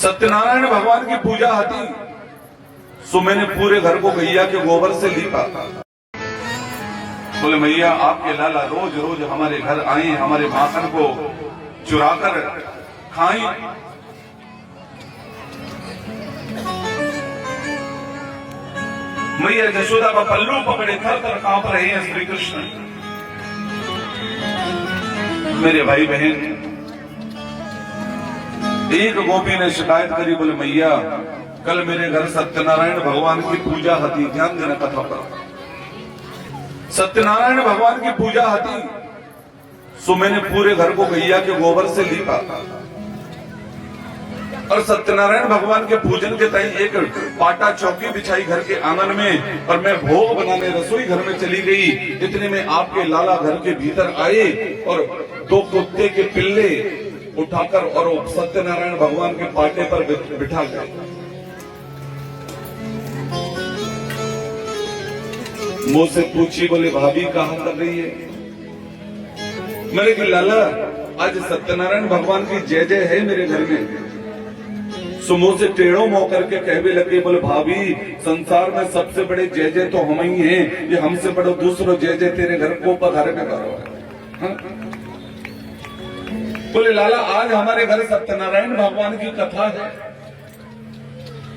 सत्यनारायण भगवान की पूजा आती, सो मैंने पूरे घर को गैया के गोबर से लीपा। बोले मैया आपके लाला रोज रोज हमारे घर आए, हमारे माखन को चुराकर खाएं। मैया यशोदा का पल्लू पकड़े थर थर कांप रहे हैं श्री कृष्ण। मेरे भाई बहन, एक गोपी ने शिकायत करी, बोले मैया कल मेरे घर सत्यनारायण भगवान की पूजा होती, ध्यान देना कथा पर। सत्यनारायण भगवान की पूजा होती, सो मैंने पूरे घर को गैया के गोबर से लीपा और सत्यनारायण भगवान के पूजन के तय एक पाटा चौकी बिछाई घर के आंगन में, और मैं भोग बनाने रसोई घर में चली गई। इतने में आपके लाला घर के भीतर आए और दो कुत्ते के पिल्ले उठाकर और सत्यनारायण भगवान के पाटे पर बिठा गए। मुंह से पूछी, बोले भाभी कहां कर रही है? मैंने कहा लाला आज सत्यनारायण भगवान की जय जय है मेरे घर में। सुमो से टेढ़ो मुंह करके कहने लगे, बोले भाभी संसार में सबसे बड़े जय जय तो हम ही हैं, ये हमसे बड़ो दूसरो जय जय तेरे घर को पधारे में करो। बोले लाला आज हमारे घर सत्यनारायण भगवान की कथा है।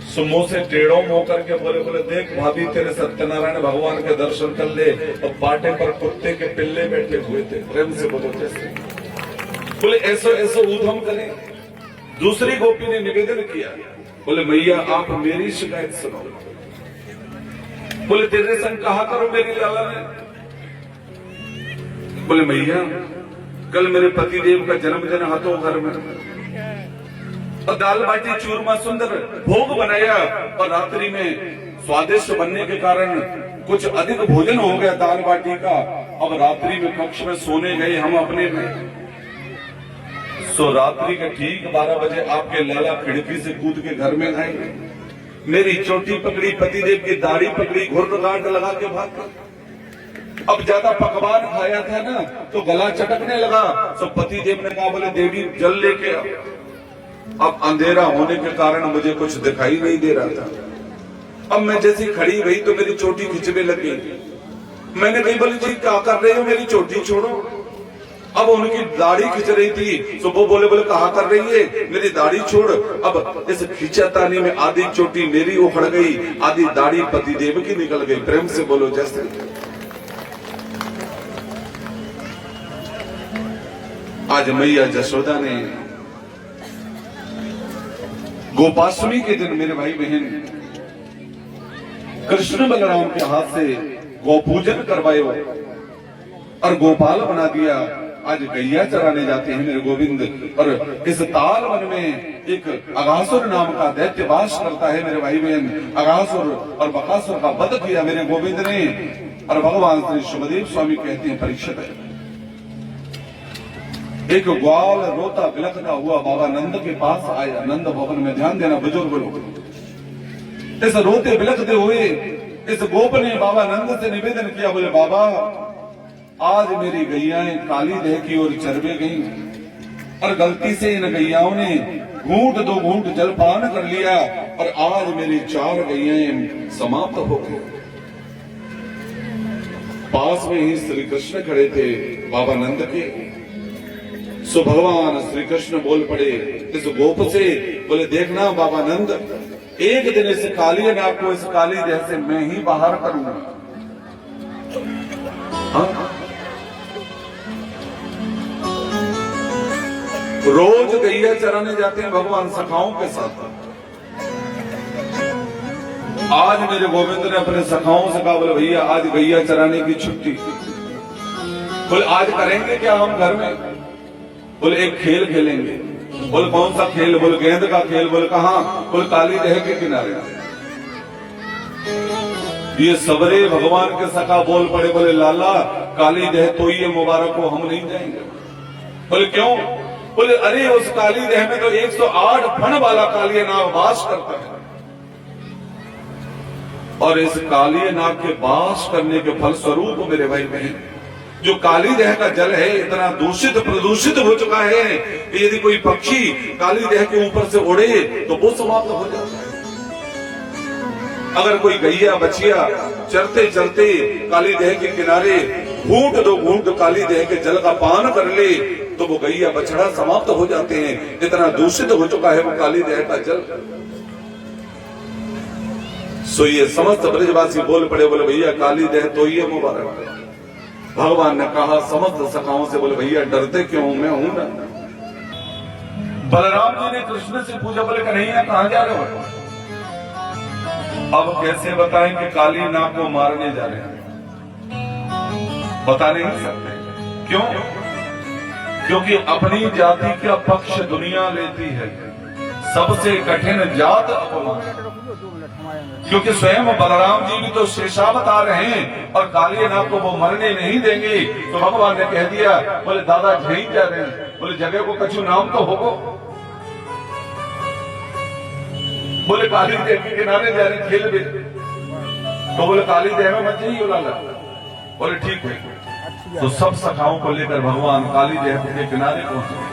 सुमो से टेढ़ो मुंह करके बोले देख भाभी तेरे सत्यनारायण भगवान के दर्शन कर ले। और पाटे पर कुत्ते के पिल्ले बैठे हुए थे, प्रेम से बोलो जैसे। बोले ऐसो ऐसो ऊधम करें। दूसरी गोपी ने निवेदन किया, बोले मैया आप मेरी शिकायत सुनो। बोले तेरे संग कहा करो मेरी लाला ने। बोले मैया कल मेरे पति देव का जन्मदिन हाथों घर में, और दाल बाटी चूरमा सुंदर भोग बनाया, और रात्रि में स्वादिष्ट बनने के कारण कुछ अधिक भोजन हो गया दाल बाटी का। अब रात्रि में कक्ष में सोने गए हम अपने में। सो रात्रि के ठीक 12 बजे आपके लाला खिड़की से कूद के घर में आए। मेरी चोटी पकड़ी, पतिदेव की दाढ़ी पकड़ी, घुर्र गांठ लगा के भाग। अब ज्यादा पकवान खाया था ना तो गला चटकने लगा। सो पतिदेव ने कहा, बोले देवी जल लेके आओ। अब अंधेरा होने के कारण मुझे कुछ दिखाई नहीं दे रहा था। अब मैं जैसी खड़ी गई तो मेरी चोटी खिंचने लगी। मैंने कही, बोले जी क्या कर रहे हो, मेरी चोटी छोड़ो। अब उनकी दाढ़ी खिंच रही थी, तो वो बोले कहा कर रही है, मेरी दाढ़ी छोड़। अब इस खिंचातानी में आधी चोटी मेरी उखड़ गई, आधी दाढ़ी पतिदेव की निकल गई। प्रेम से बोलो जैसे। आज मैया यशोदा ने गोपाष्टमी के दिन मेरे भाई बहन कृष्ण बलराम के हाथ से गोपूजन करवाए और गोपाल बना दिया। आज गैया चराने जाते हैं मेरे गोविंद। और इस ताल वन में एक अगासुर नाम का दैत्य वास करता है मेरे भाई बहन। अगासुर और बकासुर का वध किया मेरे गोविंद ने। और भगवान श्री शुभदेव स्वामी कहते हैं, परीक्षित है एक ग्वाल रोता बिलखता हुआ बाबा नंद के पास आया। नंद भवन में, ध्यान देना बुजुर्ग लोग। इस रोते बिलखते हुए इस गोप ने बाबा नंद से निवेदन किया, बोले बाबा आज मेरी गैयाएं काली देह की ओर चरवे गई, और गलती से इन गैयाओं ने घूंट दो घूंट जलपान कर लिया, और आज मेरी 4 गैयाएं समाप्त हो गई। पास में ही श्री कृष्ण खड़े थे बाबा नंद के। सो भगवान श्री कृष्ण बोल पड़े इस गोप से, बोले देखना बाबा नंद, एक दिन इस काली नाग को इस काली देह से मैं ही बाहर करूंगा। हाँ? रोज गैया चराने जाते हैं भगवान सखाओं के साथ। आज मेरे गोविंद ने अपने सखाओं से कहा, बोले भैया आज गैया चराने की छुट्टी। बोले आज करेंगे क्या हम घर में? बोले एक खेल खेलेंगे। बोले कौन सा खेल? बोले गेंद का खेल। बोले कहां? बोले काली देह के किनारे। ये सबरे भगवान के सखा बोल पड़े, बोले लाला काली देह तो ये मुबारक हो, हम नहीं जाएंगे। बोले क्यों? बोले अरे उस काली देह में तो 108 फण वाला काली नाग वास करता है, और इस काली नाग के वास करने के फल स्वरूप मेरे भाई बहन जो काली देह का जल है इतना दूषित प्रदूषित हो चुका है कि यदि कोई पक्षी काली देह के ऊपर से उड़े तो वो समाप्त हो जाता है। अगर कोई गैया बछिया चरते चलते काली देह के किनारे घूंट दो घूंट काली देह के जल का पान कर ले तो वो गैया बछड़ा समाप्त हो जाते हैं। इतना दूषित हो चुका है वो काली देह का जल। सो ये समस्त ब्रजवासी बोल पड़े, बोले भैया काली देह तो ये मुबारक। भगवान ने कहा समस्त सखाओं से, बोले भैया डरते क्यों, मैं हूं ना। बलराम जी ने कृष्ण से पूछा, बोले कन्हैया कहां जा रहे हो? अब कैसे बताएं कि काली नाग को मारने जा रहे हैं? बता नहीं सकते। क्यों? क्योंकि अपनी जाति का पक्ष दुनिया लेती है। सबसे कठिन जात अपमान। क्योंकि स्वयं बलराम जी भी तो शेषावतार हैं और काली नाग को वो मरने नहीं देंगे। तो भगवान ने कह दिया, बोले दादा झई जा रहे हैं, बोले जगह को कछु नाम तो होगो। बोले काली देह के किनारे जा रहे खेल भी, तो बोले काली देह में मत जाइए लाला। बोले ठीक है। तो सब सखाओं को लेकर भगवान काली देह के किनारे पहुंचे।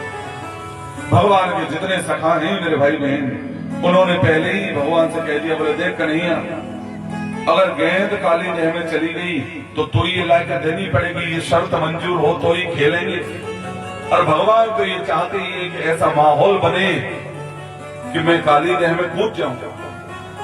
भगवान के जितने सखा हैं मेरे भाई बहन, उन्होंने पहले ही भगवान से कह दिया, बोले देख कन्हैया अगर गेंद काली देह में चली गई तो ये लायक देनी पड़ेगी, ये शर्त मंजूर हो तो ही खेलेंगे। और भगवान तो ये चाहते ही कि ऐसा माहौल बने कि मैं काली देह में कूद जाऊं।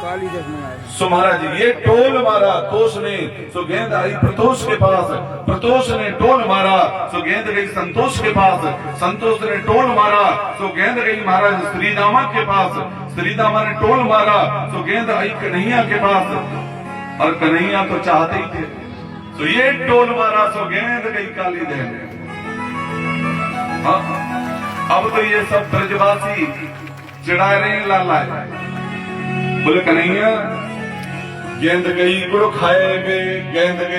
काली देह में आए। सो महाराज ये टोल मारा तोष ने, सो गेंद आई प्रतोष के पास। प्रतोष ने टोल मारा सो गेंद गई संतोष के पास। संतोष ने टोल मारा सो गेंद गई महाराज श्रीदामा के पास। श्रीदामा ने टोल मारा सो गेंद आई कन्हैया के पास। और कन्हैया तो चाहते ही थे, तो ये टोल मारा सो गेंद गई काली देह में। अब तो ये सब ब्रजवासी चिढ़ा रहे हैं लाला। बोले कन्हैया गेंद गई गुड़ खाए में, गेंद गई